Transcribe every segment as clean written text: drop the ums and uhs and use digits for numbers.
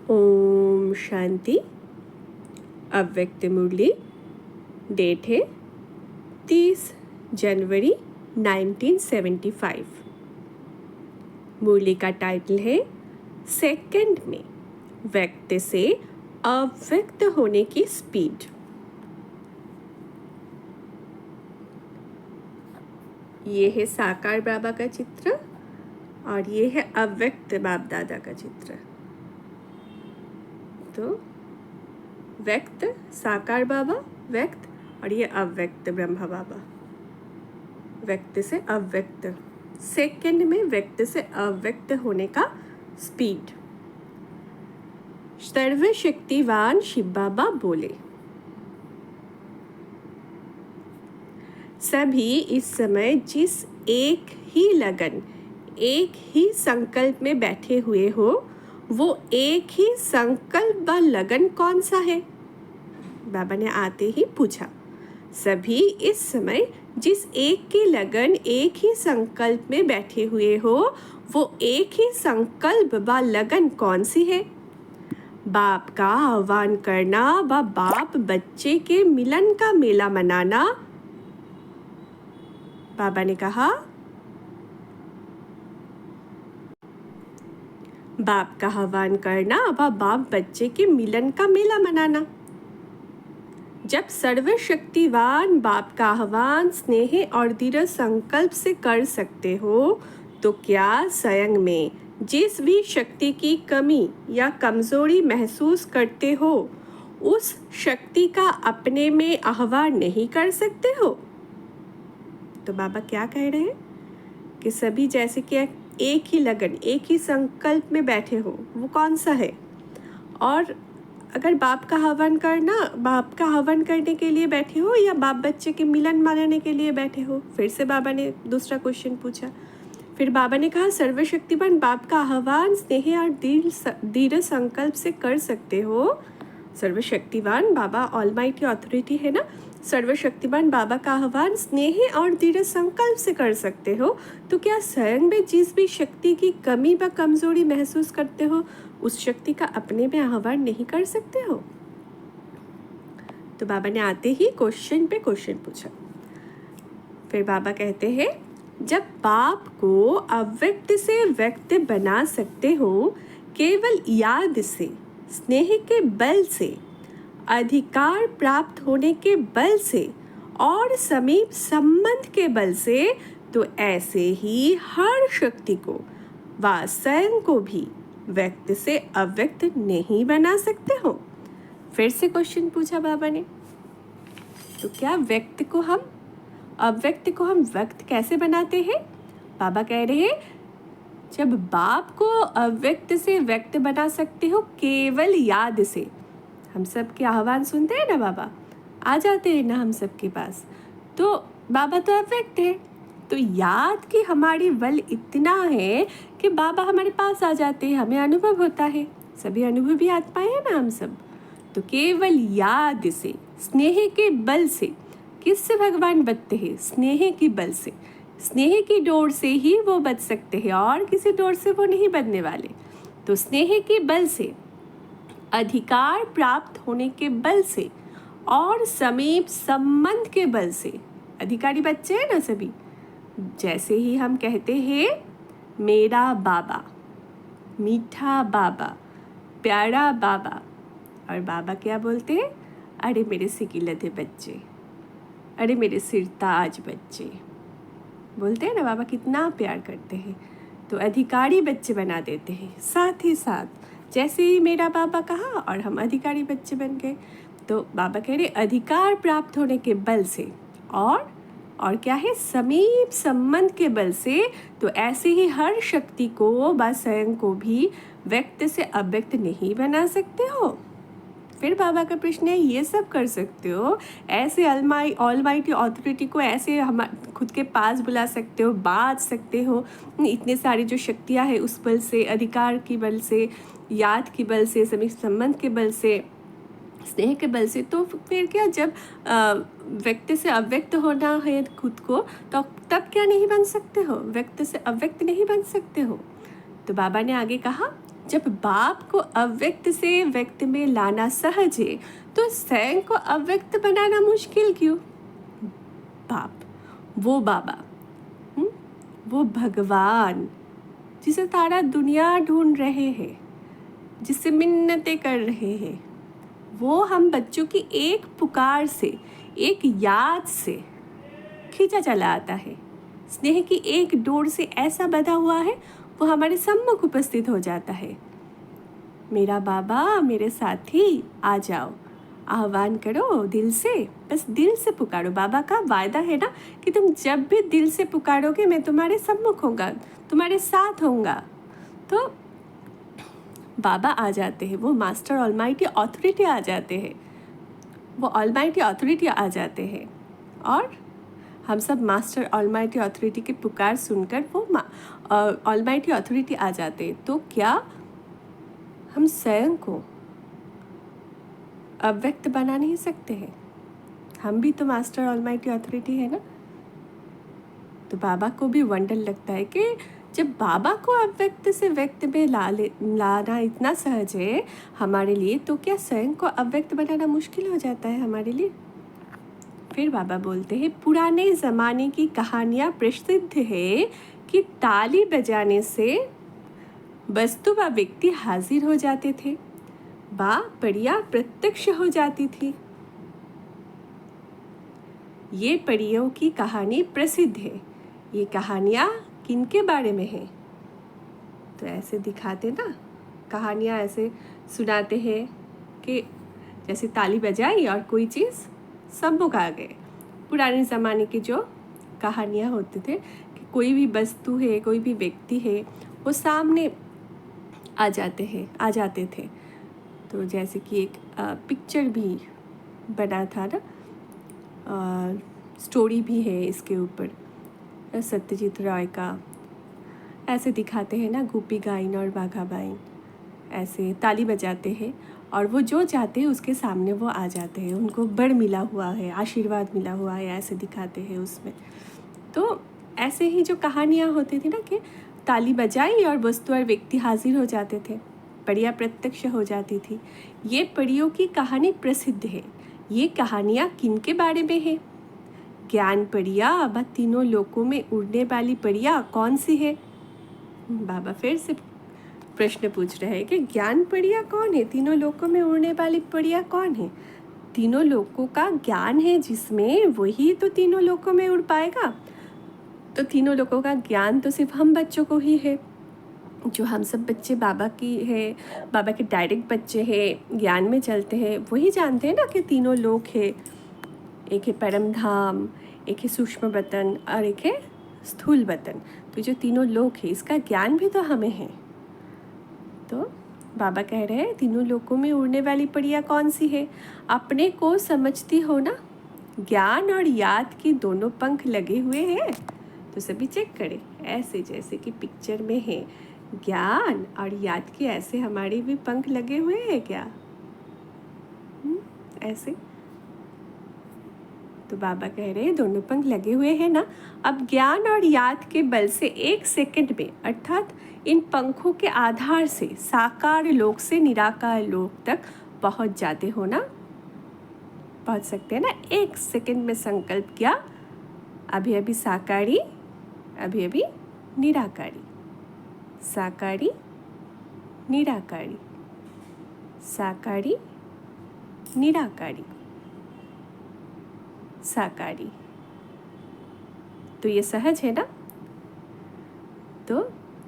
ओम शांति। अव्यक्त मुरली। डेट है 30 जनवरी 1975। मुरली का टाइटल है सेकंड में व्यक्त से अव्यक्त होने की स्पीड। ये है साकार बाबा का चित्र और ये है अव्यक्त बाप दादा का चित्र। तो व्यक्त साकार बाबा, व्यक्त, और ये अव्यक्त ब्रह्मा बाबा। व्यक्त से अव्यक्त, सेकंड में व्यक्त से अव्यक्त होने का स्पीड। सर्वशक्तिवान शिव बाबा बोले, सभी इस समय जिस एक ही लगन, एक ही संकल्प में बैठे हुए हो, वो एक ही संकल्प व लगन कौन सा है? बाबा ने आते ही पूछा। सभी इस समय जिस एक की लगन, एक ही संकल्प में बैठे हुए हो, वो एक ही संकल्प व लगन कौन सी है? बाप का आह्वान करना व बाप बच्चे के मिलन का मेला मनाना। बाबा ने कहा, बाप का आह्वान करना व बाप बच्चे के मिलन का मेला मनाना। जब सर्वशक्तिवान बाप का आह्वान स्नेह और दृढ़ संकल्प से कर सकते हो, तो क्या स्वयं में जिस भी शक्ति की कमी या कमजोरी महसूस करते हो, उस शक्ति का अपने में आह्वान नहीं कर सकते हो? तो बाबा क्या कह रहे हैं कि सभी जैसे कि एक ही लगन, एक ही संकल्प में बैठे हो, वो कौन सा है? और अगर बाप का आह्वान करने के लिए बैठे हो या बाप बच्चे के मिलन मनाने के लिए बैठे हो? फिर से बाबा ने दूसरा क्वेश्चन पूछा। फिर बाबा ने कहा, सर्वशक्तिमान बाप का आह्वान स्नेह और दृढ़ संकल्प से कर सकते हो। सर्वशक्तिवान बाबा ऑलमाइटी अथॉरिटी है ना, सर्वशक्तिमान बाबा का आह्वान स्नेह और दृढ़ संकल्प से कर सकते हो, तो क्या स्वयं में जिस भी शक्ति की कमी व कमजोरी महसूस करते हो, उस शक्ति का अपने में आह्वान नहीं कर सकते हो? तो बाबा ने आते ही क्वेश्चन पे क्वेश्चन पूछा। फिर बाबा कहते हैं, जब बाप को अव्यक्त से व्यक्त बना सकते हो, केवल याद से, स्नेह के बल से, अधिकार प्राप्त होने के बल से और समीप संबंध के बल से, तो ऐसे ही हर शक्ति को व स्वयं को भी व्यक्त से अव्यक्त नहीं बना सकते हो? फिर से क्वेश्चन पूछा बाबा ने। तो क्या अव्यक्त को हम व्यक्त कैसे बनाते हैं? बाबा कह रहे हैं, जब बाप को अव्यक्त से व्यक्त बना सकते हो केवल याद से। हम सब के आह्वान सुनते हैं ना, बाबा आ जाते हैं ना हम सब के पास, तो बाबा तो अव्यक्त है, तो याद की हमारी बल इतना है कि बाबा हमारे पास आ जाते हैं, हमें अनुभव होता है। सभी अनुभवी आत्माएं हैं ना हम सब। तो केवल याद से, स्नेह के बल से, किससे भगवान बचते हैं? स्नेह के बल से, स्नेह की डोर से ही वो बच सकते हैं, और किसी डोर से वो नहीं बचने वाले। तो स्नेह के बल से, अधिकार प्राप्त होने के बल से और समीप संबंध के बल से। अधिकारी बच्चे हैं ना सभी। जैसे ही हम कहते हैं मेरा बाबा, मीठा बाबा, प्यारा बाबा, और बाबा क्या बोलते हैं? अरे मेरे सिकिलते बच्चे, अरे मेरे सिरताज बच्चे, बोलते हैं ना। बाबा कितना प्यार करते हैं, तो अधिकारी बच्चे बना देते हैं। साथ ही साथ जैसे ही मेरा बाबा कहा और हम अधिकारी बच्चे बन गए, तो बाबा कह रहे अधिकार प्राप्त होने के बल से और क्या है? समीप संबंध के बल से, तो ऐसे ही हर शक्ति को व स्वयं को भी व्यक्त से अव्यक्त नहीं बना सकते हो। फिर बाबा का प्रश्न है, ये सब कर सकते हो, ऐसे ऑलमाइटी अथॉरिटी को ऐसे हम खुद के पास बुला सकते हो, बात सकते हो, इतने सारी जो शक्तियाँ हैं उस बल से, अधिकार की बल से, याद की बल से, समीप संबंध के बल से, स्नेह के बल से, तो फिर क्या, जब व्यक्त से अव्यक्त होना है खुद को, तो तब क्या नहीं बन सकते हो? व्यक्त से अव्यक्त नहीं बन सकते हो? तो बाबा ने आगे कहा, जब बाप को अव्यक्त से व्यक्त में लाना सहज है तो स्वयं को अव्यक्त बनाना मुश्किल क्यों? बाप, वो बाबा, वो भगवान जिसे सारा दुनिया ढूंढ रहे हैं, जिससे मिन्नतें कर रहे हैं, वो हम बच्चों की एक पुकार से, एक याद से खींचा चला आता है। स्नेह की एक डोर से ऐसा बंधा हुआ है, वो हमारे सम्मुख उपस्थित हो जाता है। मेरा बाबा, मेरे साथी, आ जाओ, आह्वान करो दिल से, बस दिल से पुकारो। बाबा का वायदा है ना कि तुम जब भी दिल से पुकारोगे मैं तुम्हारे सम्मुख होगा, तुम्हारे साथ होऊंगा। तो बाबा आ जाते हैं, वो मास्टर ऑलमाइटी ऑथोरिटी आ जाते हैं, वो ऑलमाइटी ऑथोरिटी आ जाते हैं। और हम सब मास्टर ऑलमाइटी ऑथोरिटी की पुकार सुनकर वो ऑलमाइटी ऑथोरिटी आ जाते हैं। तो क्या हम स्वयं को अव्यक्त बना नहीं सकते हैं? हम भी तो मास्टर ऑलमाइटी ऑथोरिटी है ना। तो बाबा को भी वंडर लगता है कि जब बाबा को अव्यक्त से व्यक्त में लाना इतना सहज है हमारे लिए, तो क्या स्वयं को अव्यक्त बनाना मुश्किल हो जाता है हमारे लिए? फिर बाबा बोलते हैं, पुराने ज़माने की कहानियाँ प्रसिद्ध है कि ताली बजाने से वस्तु व व्यक्ति हाजिर हो जाते थे, बा परियां प्रत्यक्ष हो जाती थी। ये परियों की कहानी प्रसिद्ध है। ये कहानियाँ किनके बारे में है? तो ऐसे दिखाते ना, कहानियाँ ऐसे सुनाते हैं कि जैसे ताली बजाई और कोई चीज़ सम्मुख आ गए। पुराने ज़माने की जो कहानियाँ होते थे कि कोई भी वस्तु है, कोई भी व्यक्ति है, वो सामने आ जाते थे। तो जैसे कि एक पिक्चर भी बना था ना, स्टोरी भी है इसके ऊपर, सत्यजीत रॉय का। ऐसे दिखाते हैं ना, गोपी गाइन और बाघा बाइन ऐसे ताली बजाते हैं और वो जो चाहते हैं उसके सामने वो आ जाते हैं, उनको बड़ मिला हुआ है, आशीर्वाद मिला हुआ है, ऐसे दिखाते हैं उसमें। तो ऐसे ही जो कहानियाँ होती थी ना कि ताली बजाई और वस्तु और व्यक्ति हाजिर हो जाते थे, परियां प्रत्यक्ष हो जाती थी। ये परियों की कहानी प्रसिद्ध है। ये कहानियाँ किनके बारे में है? ज्ञान परियां व तीनों लोकों में उड़ने वाली परियां कौन सी है? बाबा फिर से प्रश्न पूछ रहे हैं कि ज्ञान परियां कौन है? तीनों लोकों में उड़ने वाली परियां कौन है? तीनों लोकों का ज्ञान है जिसमें, वही तो तीनों लोकों में उड़ पाएगा। तो तीनों लोगों का ज्ञान तो सिर्फ हम बच्चों को ही है। जो हम सब बच्चे बाबा की है, बाबा के डायरेक्ट बच्चे हैं, ज्ञान में चलते हैं, वही जानते हैं ना कि तीनों लोक है। एक है परम धाम, एक है सूक्ष्म वतन और एक है स्थूल वतन। तो जो तीनों लोक है इसका ज्ञान भी तो हमें है। तो बाबा कह रहे हैं, तीनों लोकों में उड़ने वाली परियां कौन सी है? अपने को समझती हो ना? ज्ञान और याद की दोनों पंख लगे हुए हैं। तो सभी चेक करें, ऐसे जैसे कि पिक्चर में है, ज्ञान और याद के ऐसे हमारे भी पंख लगे हुए हैं क्या? ऐसे। तो बाबा कह रहे हैं दोनों पंख लगे हुए हैं ना। अब ज्ञान और याद के बल से 1 सेकंड में, अर्थात इन पंखों के आधार से साकार लोक से निराकार लोक तक पहुंच जाते हो ना। पहुंच सकते हैं ना। 1 सेकंड में संकल्प किया, अभी अभी साकारी, अभी अभी निराकारी, साकारी निराकारी, साकारी निराकारी, साकारी। तो ये सहज है ना। तो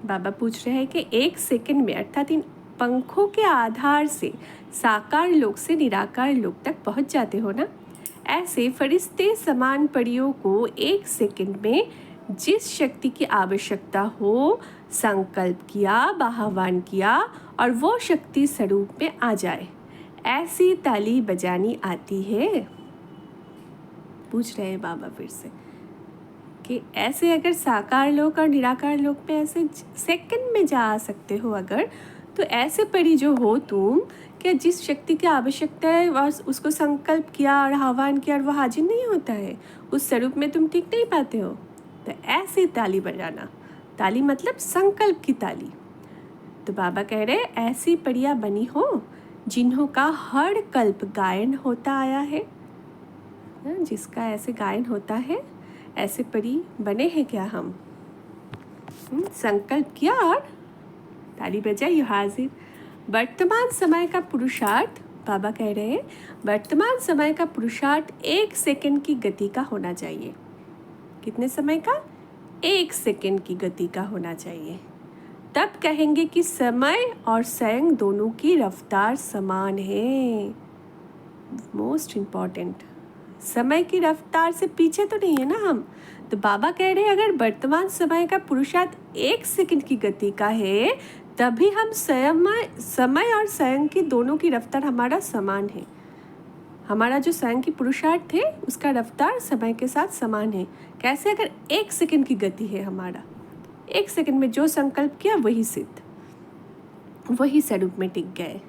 बाबा पूछ रहे हैं कि 1 सेकंड में, अर्थात इन पंखों के आधार से साकार लोक से निराकार लोक तक पहुंच जाते हो ना। ऐसे फरिश्ते समान परियों को 1 सेकंड में जिस शक्ति की आवश्यकता हो संकल्प किया, आह्वान किया और वो शक्ति स्वरूप में आ जाए, ऐसी ताली बजानी आती है? पूछ रहे हैं बाबा फिर से कि ऐसे अगर साकार लोक और निराकार लोक में ऐसे सेकंड में जा सकते हो अगर, तो ऐसे परी जो हो तुम, क्या जिस शक्ति की आवश्यकता है बस उसको संकल्प किया और आह्वान किया और वो हाजिर नहीं होता है, उस स्वरूप में तुम टिक नहीं पाते हो? तो ऐसे ताली बजाना, ताली मतलब संकल्प की ताली। तो बाबा कह रहे ऐसी परियां बनी हो जिन्हों का हर कल्प गायन होता आया है। जिसका ऐसे गायन होता है, ऐसे परी बने हैं क्या हम? संकल्प किया और ताली बजाई हाजिर। वर्तमान समय का पुरुषार्थ, बाबा कह रहे हैं वर्तमान समय का पुरुषार्थ 1 सेकंड की गति का होना चाहिए। कितने समय का? 1 सेकंड की गति का होना चाहिए। तब कहेंगे कि समय और स्वयं दोनों की रफ्तार समान है। मोस्ट इम्पॉर्टेंट, समय की रफ्तार से पीछे तो नहीं है ना हम। तो बाबा कह रहे हैं अगर वर्तमान समय का पुरुषार्थ 1 सेकंड की गति का है, तभी हम समय और स्वयं की दोनों की रफ्तार हमारा समान है। हमारा जो स्वयं की पुरुषार्थ है उसका रफ्तार समय के साथ समान है। कैसे? अगर 1 सेकंड की गति है हमारा, 1 सेकंड में जो संकल्प किया वही सिद्ध, वही स्वरूप में टिक गए,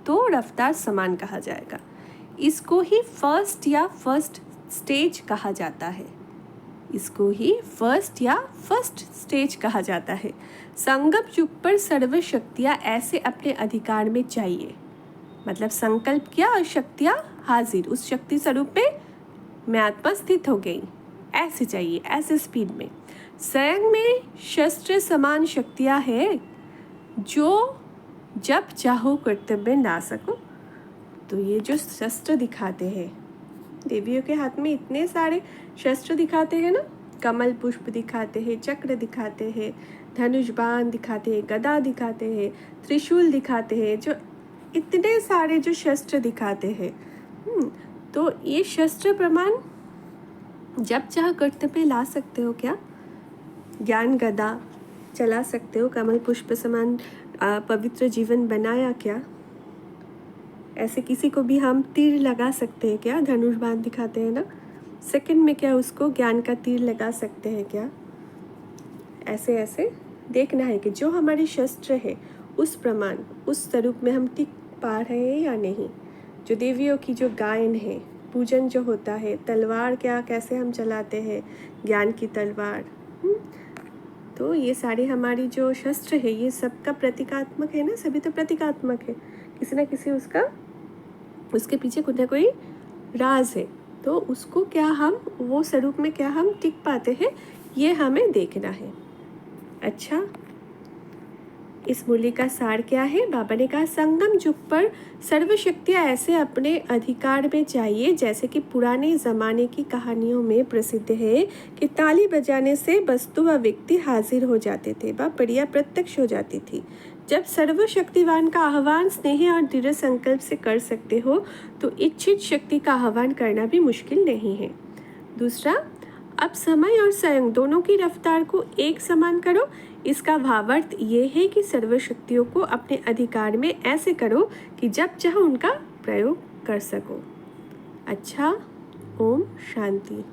तो रफ्तार समान कहा जाएगा। इसको ही फर्स्ट या फर्स्ट स्टेज कहा जाता है। इसको ही फर्स्ट या फर्स्ट स्टेज कहा जाता है। संगम युग पर सर्व शक्तियाँ ऐसे अपने अधिकार में चाहिए। मतलब संकल्प किया और शक्तियाँ हाजिर, उस शक्ति स्वरूप में मैं आत्मा स्थित हो गई, ऐसे चाहिए, ऐसे स्पीड में। स्वयं में शस्त्र समान शक्तियाँ है जो जब चाहो कर्तव्य ना सको। तो ये जो शस्त्र दिखाते हैं, देवियों के हाथ में इतने सारे शस्त्र दिखाते हैं ना, कमल पुष्प दिखाते हैं, चक्र दिखाते हैं, धनुष बाण दिखाते हैं, गदा दिखाते हैं, त्रिशूल दिखाते हैं, जो इतने सारे जो शस्त्र दिखाते हैं। तो ये शस्त्र प्रमाण जब चाह कर्तव्य ला सकते हो क्या? ज्ञान गदा चला सकते हो, कमल पुष्प समान पवित्र जीवन बनाया क्या? ऐसे किसी को भी हम तीर लगा सकते हैं क्या? धनुष बाण दिखाते हैं ना, सेकंड में क्या उसको ज्ञान का तीर लगा सकते हैं क्या? ऐसे ऐसे देखना है कि जो हमारे शस्त्र है उस प्रमाण, उस स्वरूप में हम टिक पा रहे हैं या नहीं। जो देवियों की जो गायन है, पूजन जो होता है, तलवार क्या कैसे हम चलाते हैं, ज्ञान की तलवार, तो ये सारे हमारी जो शस्त्र है ये सबका प्रतीकात्मक है ना, सभी तो प्रतीकात्मक है। किसी ना किसी उसके पीछे कोई ना कोई राज है। तो उसको क्या हम, वो स्वरूप में क्या हम टिक पाते हैं, ये हमें देखना है। अच्छा, इस मूल्य का सार क्या है? बाबा ने कहा संगम युग पर सर्वशक्तियाँ ऐसे अपने अधिकार में चाहिए जैसे कि पुराने ज़माने की कहानियों में प्रसिद्ध है कि ताली बजाने से वस्तु व व्यक्ति हाजिर हो जाते थे, वह बढ़िया प्रत्यक्ष हो जाती थी। जब सर्वशक्तिवान का आह्वान स्नेह और दृढ़ संकल्प से कर सकते हो तो इच्छित शक्ति का आह्वान करना भी मुश्किल नहीं है। दूसरा, अब समय और स्वयं दोनों की रफ्तार को एक समान करो। इसका भावार्थ ये है कि सर्वशक्तियों को अपने अधिकार में ऐसे करो कि जब चाहो उनका प्रयोग कर सको। अच्छा, ओम शांति।